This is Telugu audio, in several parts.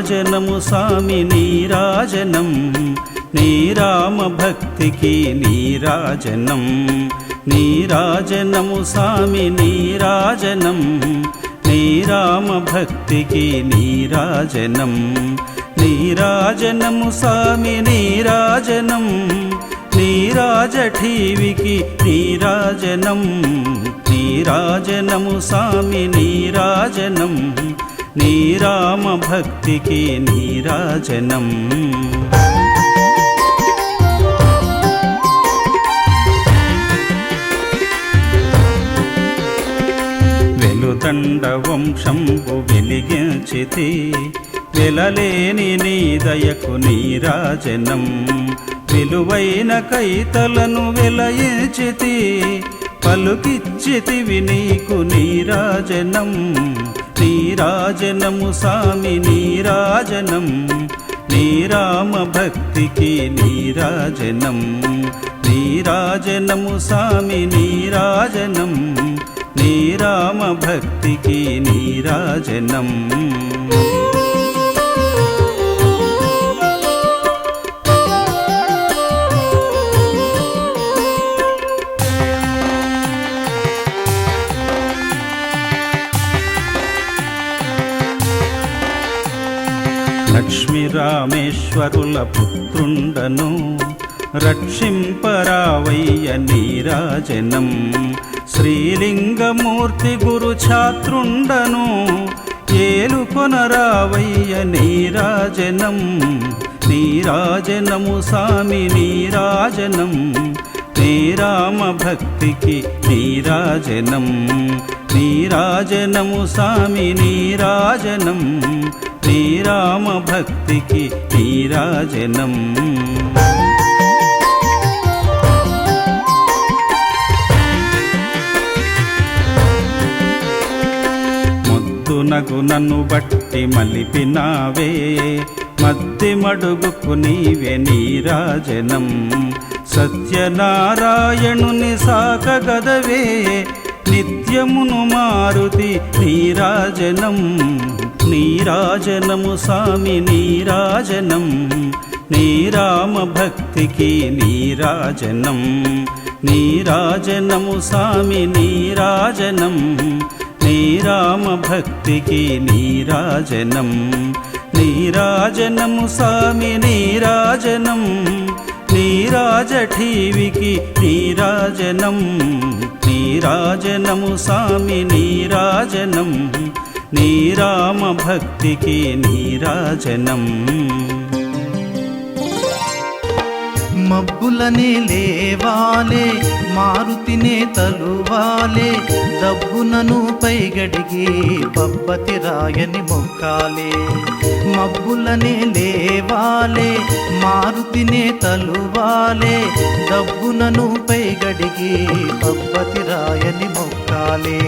నీరాజనము స్వామి నీరాజనం నీ రామ భక్తికి నీరాజనం నీరాజనము స్వామి నీరాజనం నీ రామ భక్తికి నీరాజనం నీరాజనము స్వామి నీరాజనం నీరాజఠీవికి నీరాజనం నీరాజనము స్వామి నీరాజనం నీ రామ భక్తికి నీరాజనం వెలుదండ వంశంబు వెలిగించితి వెలలేని నీ దయకు నీరాజనం విలువైన కైతలను వెలయించితి పలుకిచ్చితివి నీకు నీరాజనం నీరాజనము స్వామి నీరాజనం నీ రామ భక్తికి నీరాజనం నీరాజనము స్వామి నీరాజనం నీ రామ భక్తికి నీరాజనం లక్ష్మీ రామేశ్వరుల పుత్రుండను రక్షింపరావయ్య నీరాజనం శ్రీలింగమూర్తి గురు ఛాత్రుండను ఏలుకొనరావయ్య నీరాజనం నీరాజనము స్వామి నీరాజనం నీ రామ భక్తికి నీరాజనం నీరాజనము స్వామి నీరాజనం నీ రామ భక్తికి నీరాజనం ముద్దునగు నన్ను బట్టి మలిపినావే మద్ది మడుగుకు నీవే నీరాజనం సత్యనారాయణుని సాకగదవే నిత్యమును మారుతి నీరాజనం నీరాజనము స్వామి నీరాజనం నీ రామ భక్తికి నీరాజనం నీరాజనము స్వామి నీరాజనం నీ రామ భక్తికి నీరాజనం నీరాజనము స్వామి నీరాజనం నీరాజఠీవికి నీరాజనం నీరాజనము స్వామి నీరాజనం నీ రామ భక్తికి నీరాజనం మబ్బులనే లేవాలే మారుతినే తలువాలే దబ్బునను పైగడిగి పబ్బతి రాయని మొక్కాలే మబ్బులనే లేవాలే మారుతినే తలువాలే దబ్బునను పైగడిగి పబ్బతి రాయని మొక్కాలే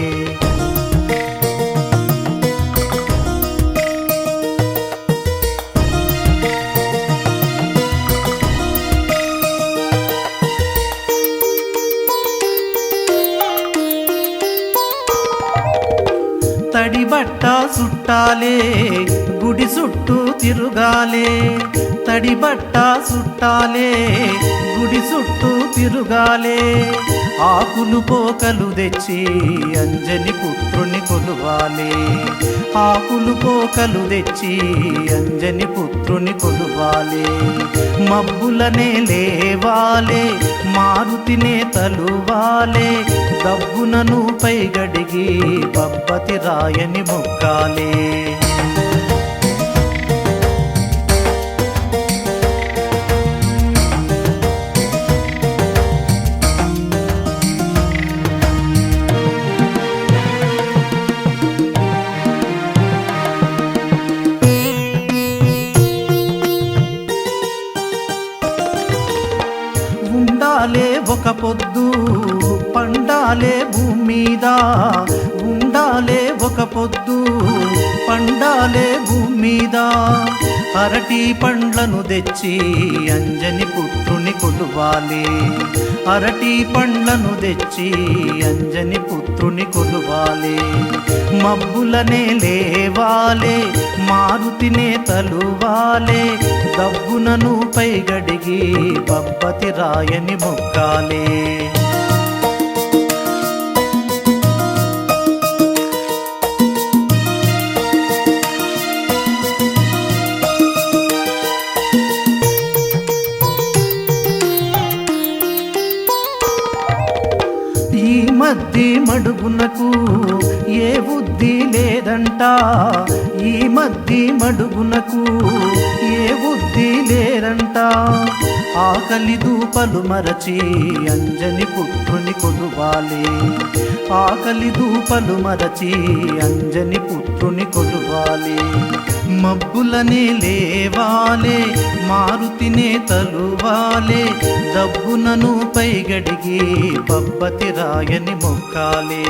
తడిబట్ట సుట్టాలే గుడి చుట్టూ తిరుగాలే తడిబట్ట సుట్టాలే గుడి చుట్టూ తిరుగాలే ఆకులు పోకలు తెచ్చి అంజని పుత్రుని కొలువాలే ఆకులు పోకలు తెచ్చి అంజని పుత్రుని కొలువాలే మబ్బులనే లేవాలే మారుతినే తలువాలే దబ్బునను పైగడిగి పబ్బతి రాయని మొక్కాలే ఉండాలే ఒక పొద్దు పండాలే భూమి మీద ఉండాలే ఒక పొద్దు పండాలే భూమి మీద అరటి పండ్లను తెచ్చి అంజని పుత్రుని కొలువాలి. అరటి పండ్లను తెచ్చి అంజని పుత్రుని కొలువాలి. మబ్బులనే లేవాలే మారుతినే తలువాలే, దబ్బునను పైగడిగి బబ్బతి రాయని మొక్కాలే. ఈ మద్ది మడుగునకు ఏ బుద్ధి లేదంట, ఈ మద్ది మడుగునకు ఏ బుద్ధి లేదంట. ఆకలి దూపలు మరచి అంజని పుత్రుని కొలువాలి. ఆకలి దూపలు మరచి అంజని పుత్రుని కొలువాలి. మబ్బులనే లేవాలే మారుతినే తలువాలే, దబ్బునను పైగడిగి బబ్బతి రాయని మొక్కాలే.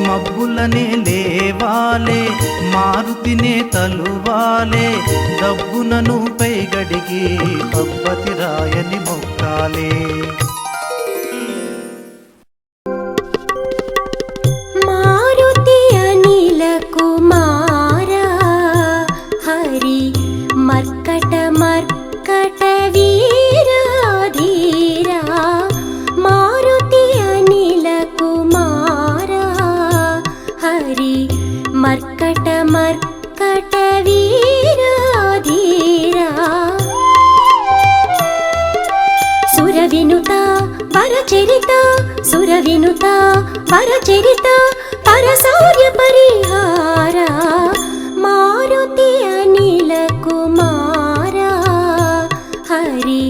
మబ్బులనే లేవాలే మారుతినే తలువాలే, దబ్బునను పైగడిగి బబ్బతి రాయని మొక్కాలే. మారుతి అనిల కుమారా హరి మర్కట మర్కట వీరా ధీరా. మారుతి అనిల కుమారా హరి మర్కట మర్కట వీరా ధీరా. సురవినుత వరచరిత సురవినుత వరచరిత పరశౌర్య పరిహార. మారుతి అనిల కుమారా హరి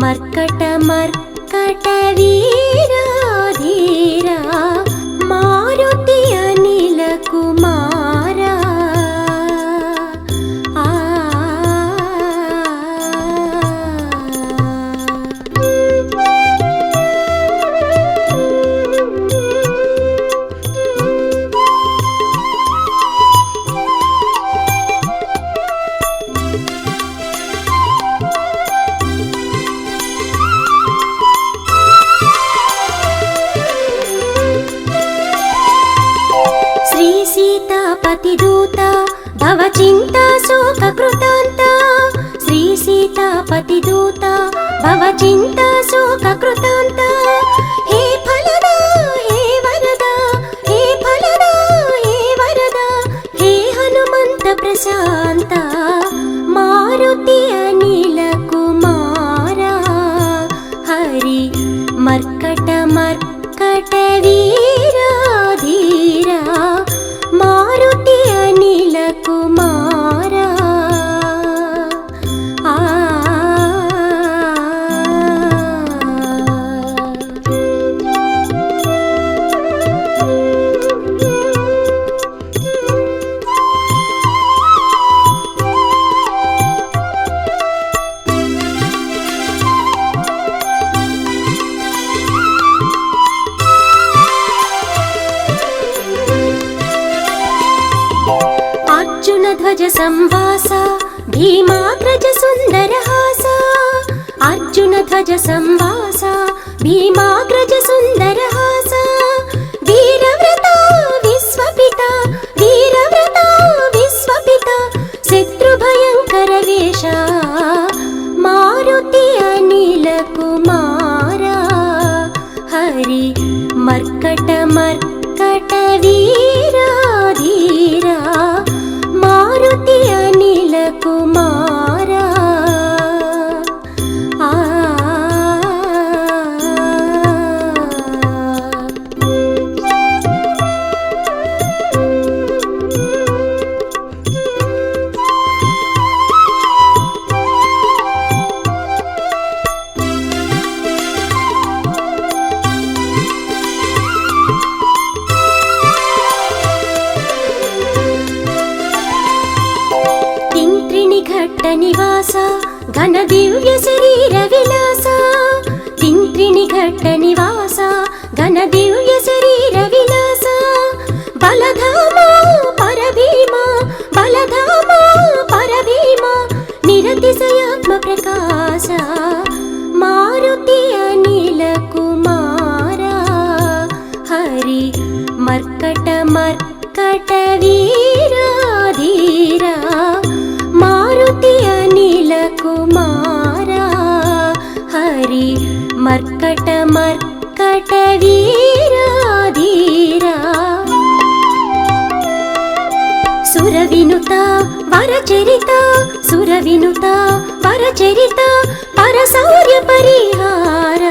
మర్కట మర్కట వీరా ధీరా. మారుతి అనిల కుమారా శ్రీ సీతాపతి దూత భవ చింతా శోక కృతాంత. శ్రీ సీతాపతి దూత భవ చింతా శోక కృతాంత. హే ఫలదా హే వరదా హే ఫలదా హే వరదా హే హనుమంత ప్రశాంత. మారుతి అనిల కుమారా హరి మర్కట మర్కట వీరా ధీరా. మారుతి అనిల కుమారా ధ్వజ సంవాస భీమాగ్రజ సుందరహాస. అర్జున ధ్వజ సంవాస భీమాగ్రజ సుందరహాస. వీరవ్రత విశ్వపిత వీరవ్రత విశ్వపిత శత్రు భయంకర వేష. మారుతి అనిల కుమారా హరి మర్కట మర్కట వీరా ధీరా. మారుతి అనిల కుమారా నివాస ఘన దివ్య శరీర విలాస. తింత్రిని ఘట్ట నివాస ఘన దివ్య శరీర విలాస. బలధామ పరభీమ బలధామ పరభీమ హరి మర్కట మర్కట వీరాధీరా సురవినుత వరచరిత సురవినుత వరచరిత పరశౌర్య పరిహార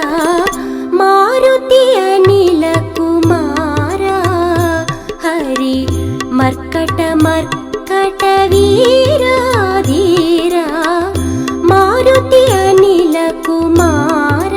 మారుతి అనిల కుమార హరి మర్కట మర్కట వీరాధీరా మారుతి అనిల కుమార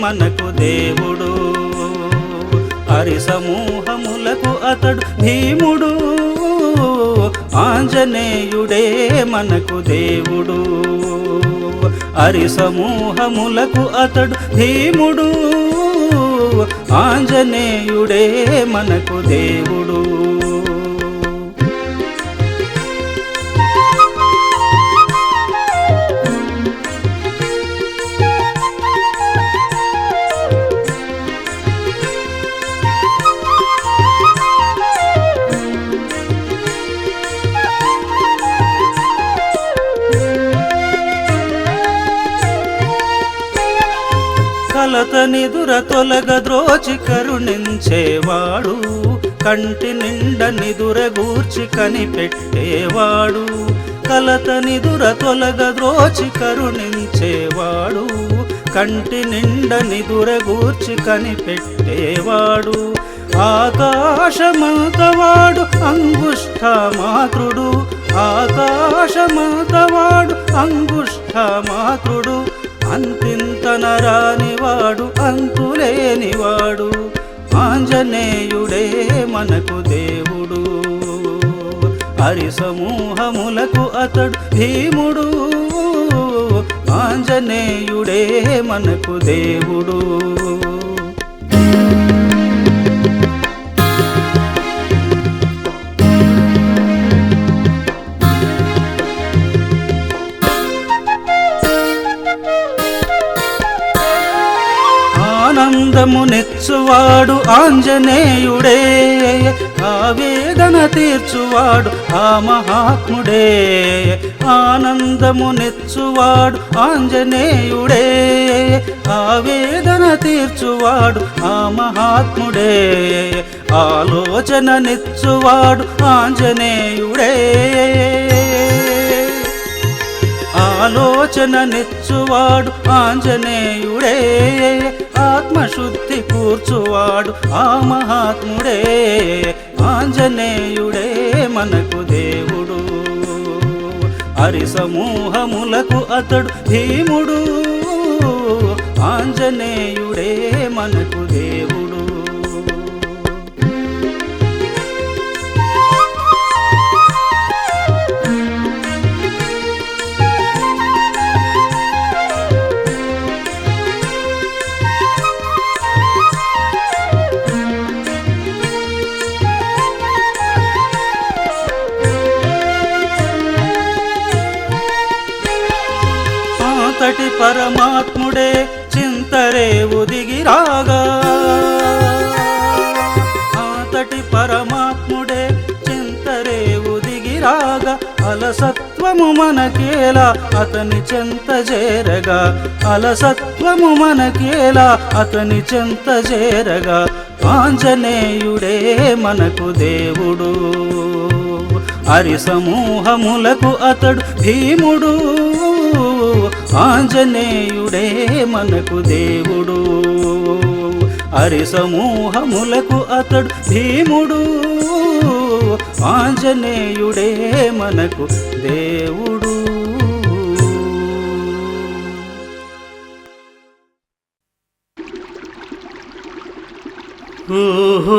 మనకు దేవుడు, హరి సమూహములకు అతడు భీముడు. ఆంజనేయుడే మనకు దేవుడు, హరి సమూహములకు అతడు భీముడు. ఆంజనేయుడే మనకు దేవుడు. కలత నిదుర తొలగ ద్రోచి కరుణించేవాడు కంటి నిండ నిదుర గూర్చి కనిపెట్టేవాడు కలత నిదుర తొలగ ద్రోచి కరుణించేవాడు కంటి నిండ నిదుర గూర్చి కనిపెట్టేవాడు ఆకాశమంతవాడు అంగుష్ట మాతృడు ఆకాశమంతవాడు అంగుష్ట మాతృడు అంతింతనరానివాడు అంతులేనివాడు ఆంజనేయుడే మనకు దేవుడు హరి సమూహములకు అతడు భీముడు ఆంజనేయుడే మనకు దేవుడు ఆనందము నెచ్చువాడు ఆంజనేయుడే ఆవేదన తీర్చువాడు ఆ మహాత్ముడే ఆనందము నెచ్చువాడు ఆంజనేయుడే ఆవేదన తీర్చువాడు ఆ మహాత్ముడే ఆలోచన నెచ్చువాడు ఆంజనేయుడే ఆలోచన నెచ్చువాడు ఆంజనేయుడే ఆత్మశుద్ధి కూర్చువాడు ఆ మహాత్ముడే ఆంజనేయుడే మనకు దేవుడు హరి సమూహములకు అతడు భీముడు ఆంజనేయుడే మనకు దేవుడు అంతటి పరమాత్ముడే చింతరేవు దిగిరాగా అంతటి పరమాత్ముడే చింతరేవు దిగిరాగా అలసత్వము మనకేలా అతని చెంత చేరగా అలసత్వము మనకేలా అతని చెంత చేరగా ఆంజనేయుడే మనకు దేవుడు హరి సమూహములకు అతడు భీముడు ఆంజనేయుడే మనకు దేవుడు హరి సమూహములకు అతడు భీముడు ఆంజనేయుడే మనకు దేవుడు ఓహో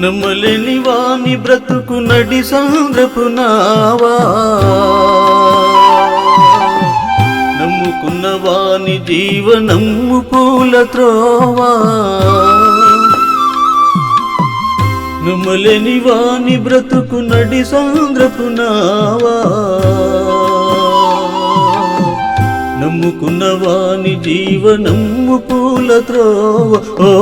నమ్మలేని వాని బ్రతుకు నడి సంద్రపు నావా నమ్ముకున్న వాని జీవనమ్ము పూల త్రోవా నమ్మలేని వాని బ్రతుకు నడి సంద్రపు నావా నమ్ముకున్న వాని జీవనమ్ము పూల త్రోవ ఓ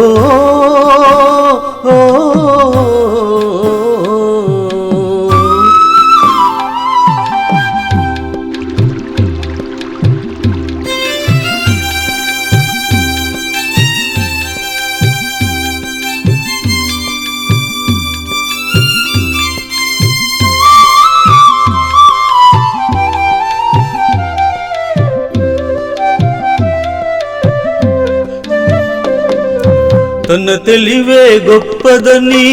తన తెలివే గొప్పదని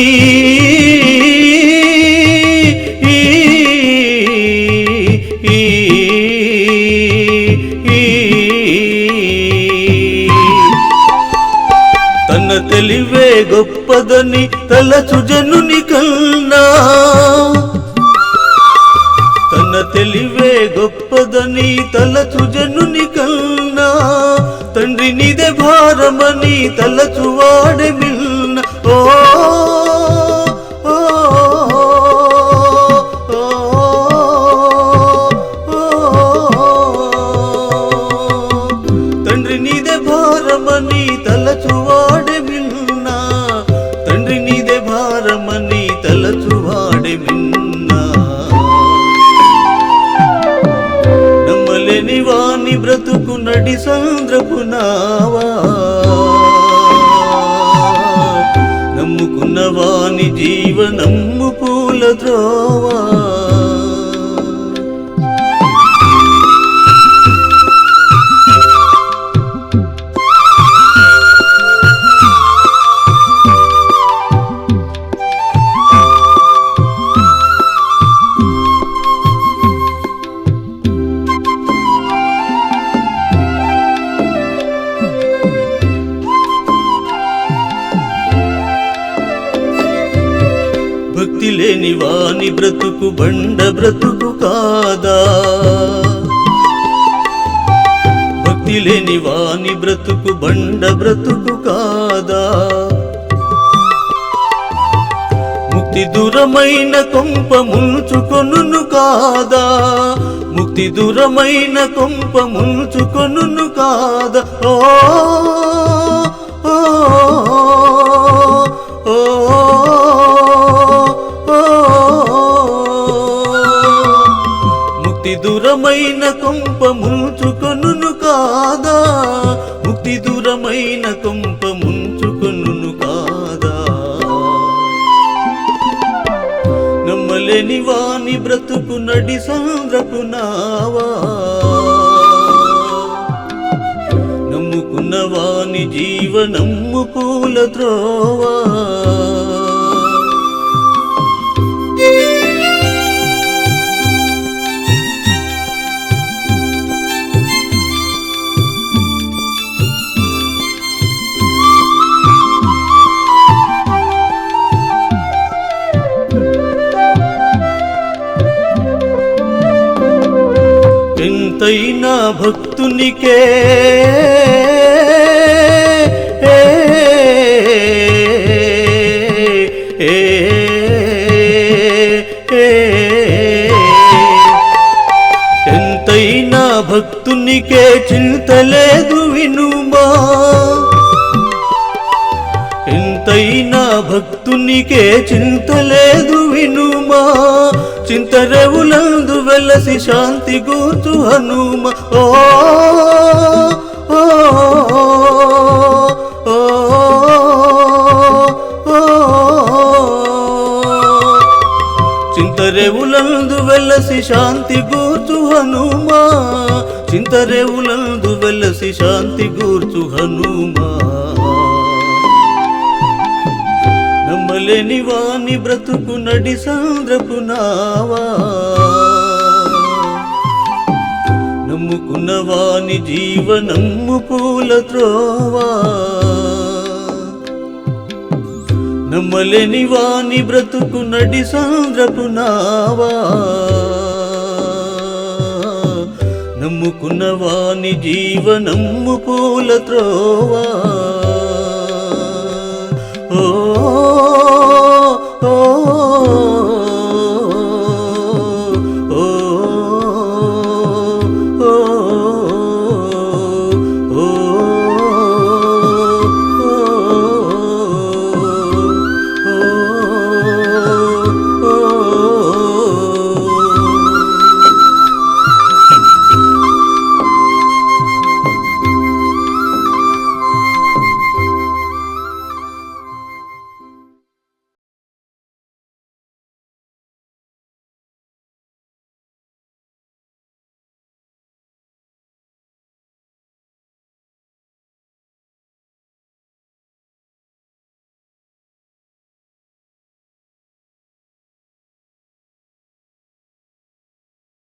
తన తన తెలివే గొప్పదని తలచు జనుని కన్నా, తన తెలివే గొప్పదని తలచు జనుని కన్నా, తండ్రి నీదే భారమని తలచు వాడే మిల్న. ఓ తండ్రి నీదే భారమని తలచువాడే మిన్నా, తండ్రి నీదే భారమని తలచువాడే మిన్నా. నమ్మలేని వాని బ్రతుకు నడి సంద్రపు నావా, నమ్ముకున్న వాని జీవనమ్ము పూల త్రోవా. భక్తి లేని వాని బ్రతుకు బండ బ్రతుకు కాదా, భక్తి లేని వాని బ్రతుకు బండ బ్రతుకు కాదా. ముక్తి దూరమైన కొంప ముంచుకొనును కాదా, ముక్తి దూరమైన కొంప ముంచుకొనును కాదా. ఓ ఓ ఓ ముక్తి దూరమైన కొంప ముంచుకొనును కాదా, ముక్తి దూరమైన కొంప ముంచుకొనును కాదా. నమ్మలేని వాని బ్రతుకు నడి సంద్రపు నావా, నమ్ముకున్న వాని జీవనమ్ము పూల త్రోవా. ఎంతైనా భక్తునికే ఎంతైనా భక్తునికే చింతలేదు వినుమా, ఎంతైనా భక్తునికే చింతలేదు వినుమా. చింతరేవులందు వెలసి శాంతి గూర్చు హనుమ. ఓ ఓ ఓ చింతరేవులందు వెలసి శాంతి గూర్చు హనుమా, చింతరేవులందు వెలసి శాంతి గూర్చు హనుమా. నమ్మలేని వాని బ్రతుకు నడి సంద్రపు నావా, నమ్ముకున్న వాని జీవనమ్ము పూల త్రోవా. నమ్మలేని వాని బ్రతుకు నడి సంద్రపు నావా, నమ్ముకున్న వాని జీవనమ్ము పూల త్రోవా.